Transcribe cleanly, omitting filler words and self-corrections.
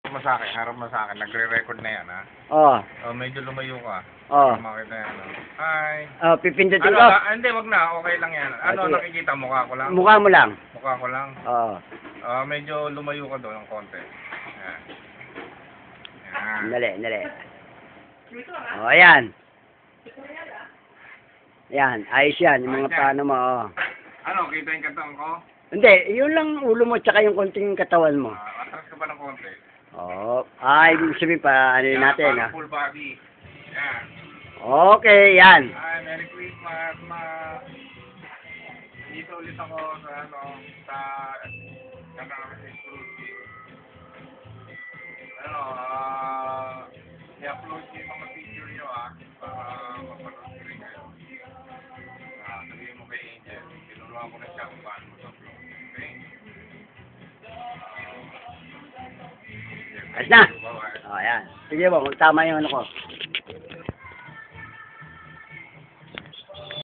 mo sa akin, harap mo sa akin. Nagre-record na yan, ha? Oh. Medyo lumayo ka. Oh. Makita yan, Hi. Pipindutin Ano, ko. hindi, wag na. Okay lang yan. Ano, sige. nakikita? Mukha ko lang? Mukha mo lang. Mukha ko lang. Oo. Medyo lumayo ka doon ng konti. Yan. Yan. Dali. Oh, ayan. Yan, ayos yan. Yung mga Ayos yan. paano mo, oh. Ano, kita yung katawan ko? Hindi, yun lang ulo mo tsaka yung konting katawan mo. Atras ka ba ng konti? Oo. Ay, ibig sabihin pa, ano yun natin, ha? Parang full body. Yan. Okay, yan. Hi, Merry Christmas, ma. Dito ulit ako sa, sa Scrooge. I-upload ko yung mga picture nyo, para mapanood ko rin kayo. Sabihin mo kay Angel, tinuruan ko na siya kung paano mo upload. Okay? Ayos na. Bye-bye. Oh, yan. Sige po, magtama yung ano ko.